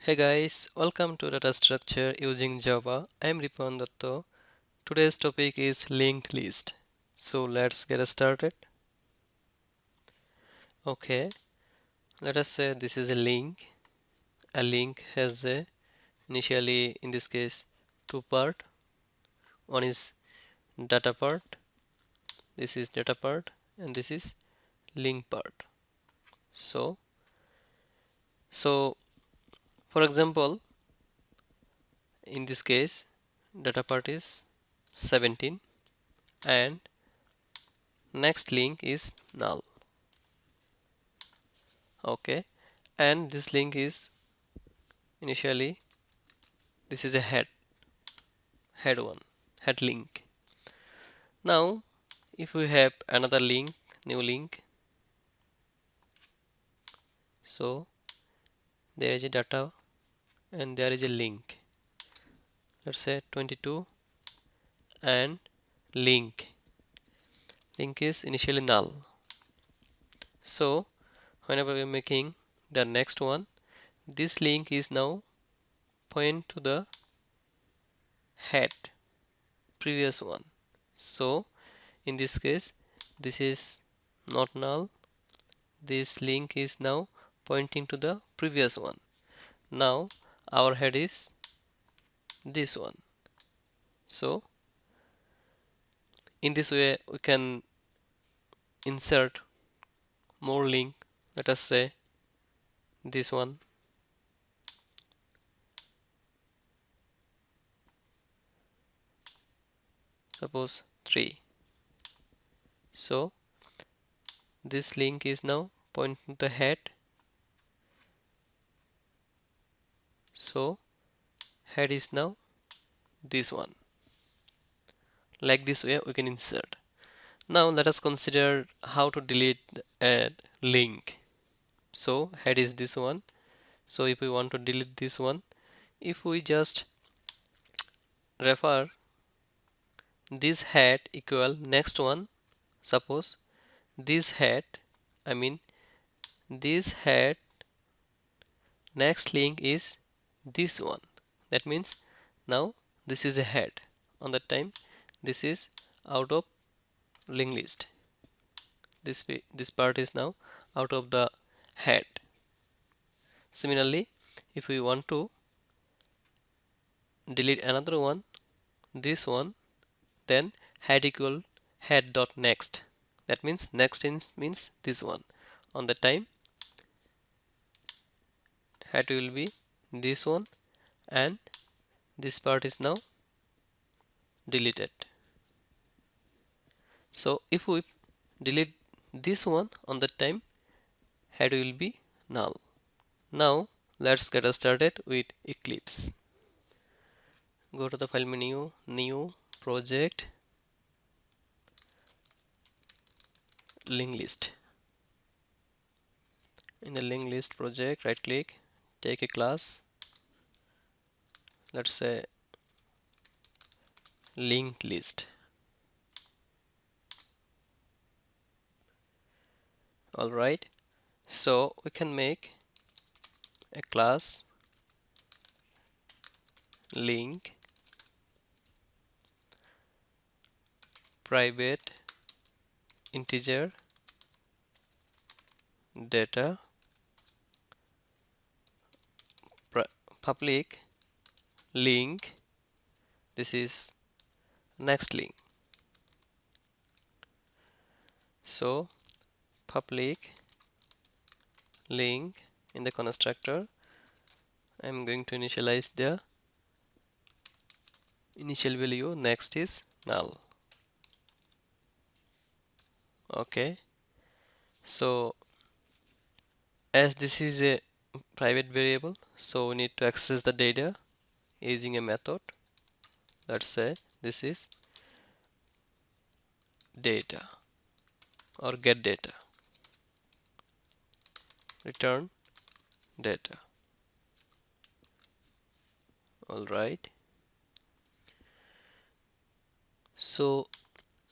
Hey guys, welcome to Data Structure using Java. I'm Ripan Datto. Today's topic is linked list. So let's get started. Okay, let us say this is a link. A link has a initially in this case two part. One is data part. This is data part and this is link part. So so for example, in this case data part is 17 and next link is null. Okay, and this link is initially this is a head link. Now if we have another link, new link, so there is a data and there is a link, let's say 22, and link is initially null. So whenever we are making the next one, this link is now point to the head previous one. So in this case this is not null, this link is now pointing to the previous one. Now our head is this one. So in this way we can insert more link. Let us say this one, suppose 3. So this link is now pointing to the head. So head is now this one. Like this way we can insert. Now let us consider how to delete a link. So head is this one. So if we want to delete this one, if we just refer this head equal next one, suppose this head, I mean this head next link is this one. That means now this is a head. On that time this is out of linked list. This part is now out of the head. Similarly, if we want to delete another one, this one, then head equal head dot next. That means next means this one. On the time head will be this one and this part is now deleted. So if we delete this one, on the time head will be null. Now let's get started with Eclipse. Go to the file menu, new project, linked list. In the linked list project, right click, take a class, let's say linked list. Alright, so we can make a class link private integer data public link, this is next link. So public link, in the constructor I'm going to initialize the initial value, next is null. Okay, so as this is a private variable, so we need to access the data using a method. Let's say this is data or get data, return data. Alright, so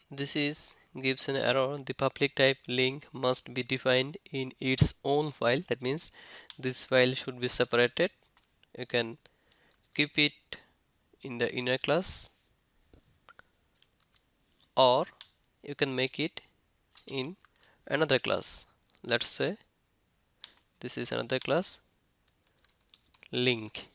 this is gives an error. The public type link must be defined in its own file. That means this file should be separated you can keep it in the inner class, or you can make it in another class. Let's say this is another class, link.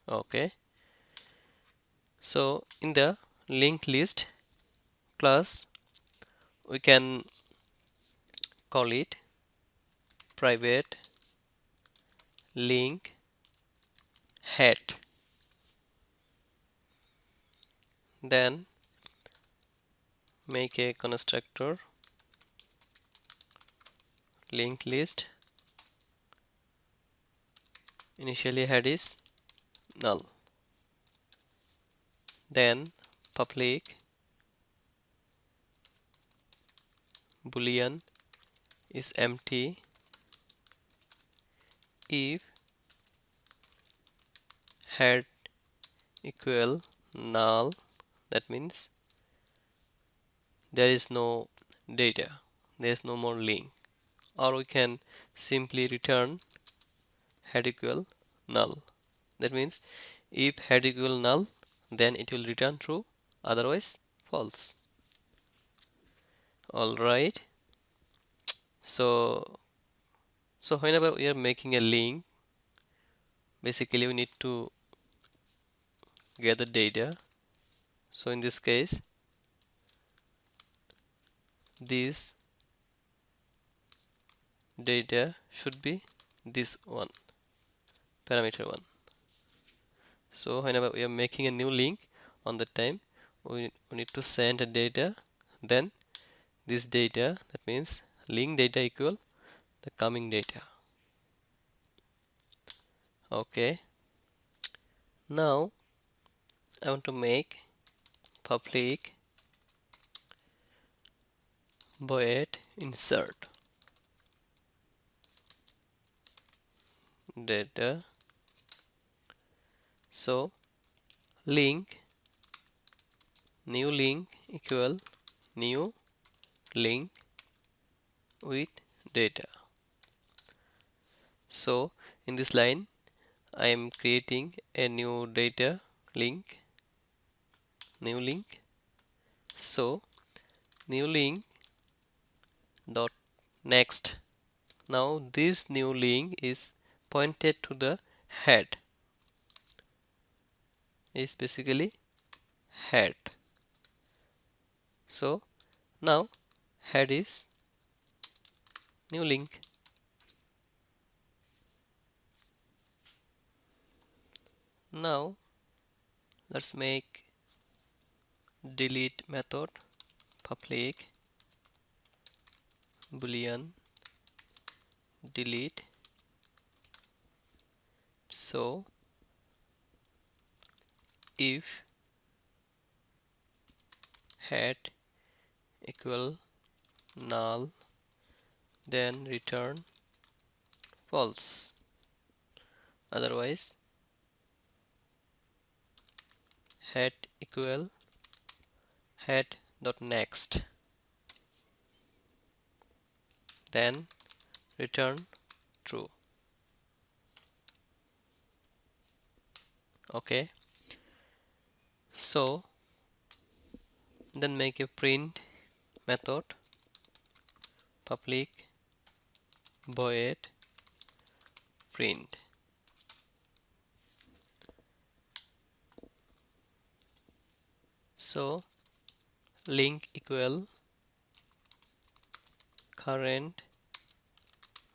Okay, so in the link list class we can call it private link head. Then make a constructor linked list. Initially head is null. Then public boolean is empty if head equal null. That means there is no data, there is no more link. Or we can simply return head equal null. That means if head equal null, then it will return true, otherwise false. Alright, so whenever we are making a link, basically we need to gather data. So in this case, this data should be this one, parameter one. So whenever we are making a new link, on the time we need to send a data, then this data, that means link data equal the coming data. Okay, now I want to make public void insert data. So link new link equal new link with data. So in this line I am creating a new data link, new link. So new link dot next. Now this new link is pointed to the head, is basically head. So now head is new link. Now let's make delete method public boolean delete. So if head equal null, then return false, otherwise head equal head dot next, then return true. Okay, so then make a print method public void print. So link equal current,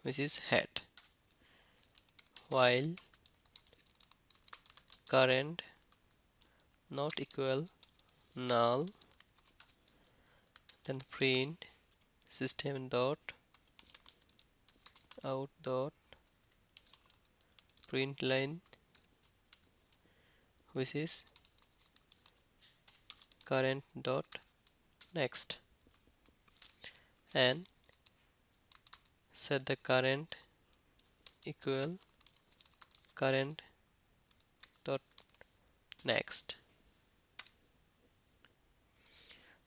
which is head, while current not equal null, then print system dot out dot print line, which is current dot next, and set the current equal current dot next.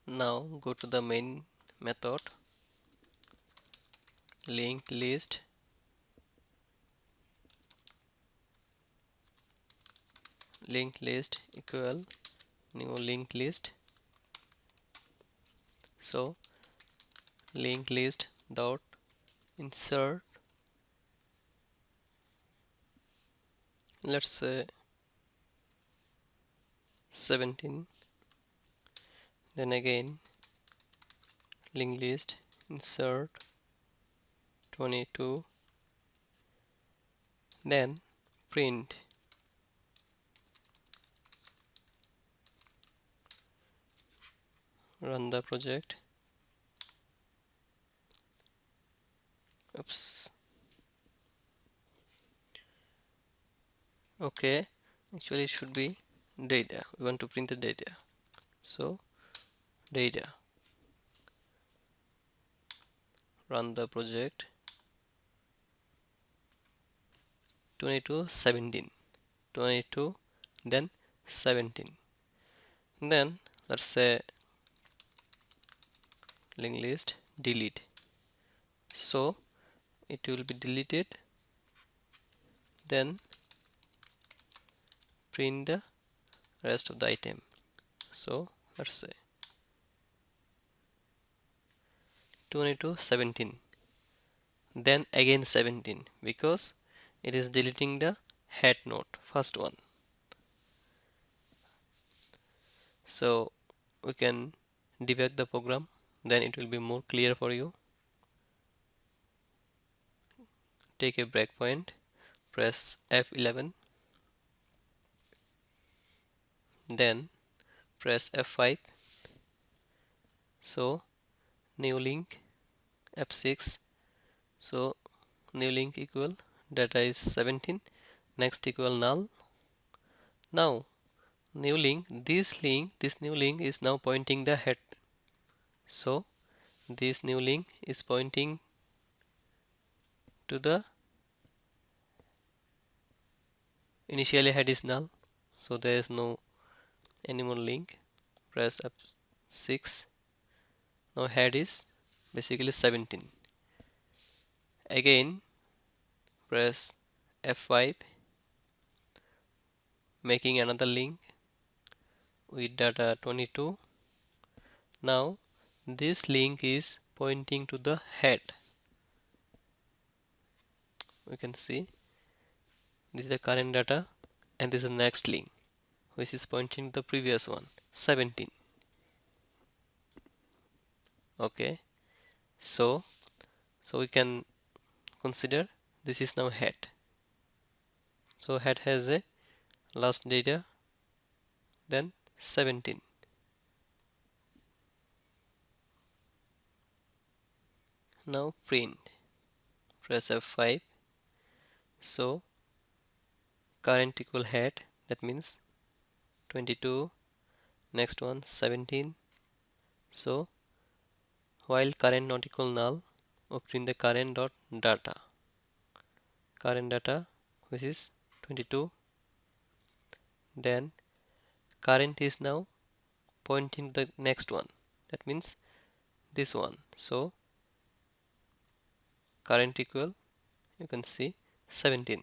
Now go to the main method, linked list, linked list equal new linked list. So linked list dot insert, let's say 17, then again linked list insert 22, then print. Run the project. Oops. Okay, actually it should be data. We want to print the data. So data. Run the project. 22 17, 22, then 17. Then let's say linked list delete. So it will be deleted. Then print the rest of the item. So let's say 22 17, then again 17, because it is deleting the head node, first one. So we can debug the program, then it will be more clear for you. Take a breakpoint, press F11, then press F5. So new link F6. So new link equal data is 17, next equal null. Now this new link is now pointing the head. So this new link is pointing to the initially head is null, so there is no any more link. Press F6. Now head is basically 17. Again press F5, making another link with data 22. Now this link is pointing to the head. We can see this is the current data and this is the next link which is pointing to the previous one, 17. Okay, so we can consider this is now head. So head has a last data, then 17. Now print, press F5. So current equal head, that means 22, next one 17. So while current not equal null, we print the current dot data, current data which is 22. Then current is now pointing to the next one, that means this one. So current equal, you can see 17,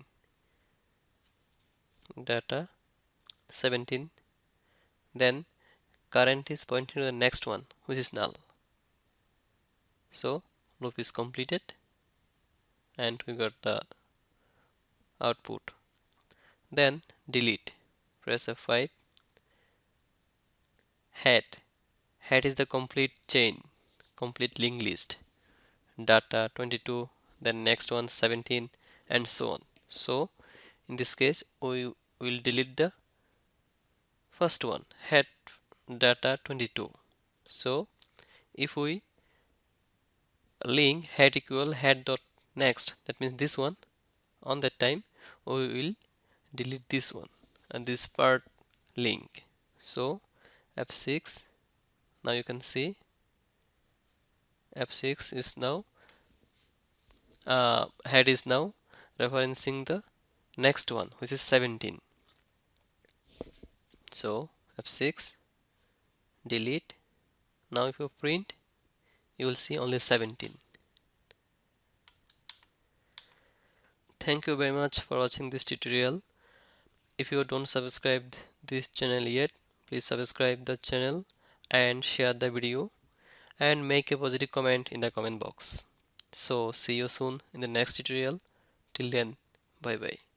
data 17. Then current is pointing to the next one which is null. So loop is completed and we got the output. Then delete, press F5. Head, head is the complete chain, complete linked list, data 22, then next one 17, and so on. So in this case we will delete the first one, head data 22. So if we link head equal head dot next, that means this one, on that time we will delete this one and this part link. So F6, now you can see F6 is now head is now referencing the next one which is 17. So F6, delete. Now if you print, you will see only 17. Thank you very much for watching this tutorial. If you don't subscribe this channel yet, please subscribe the channel and share the video and make a positive comment in the comment box. So see you soon in the next tutorial. Till then, bye bye.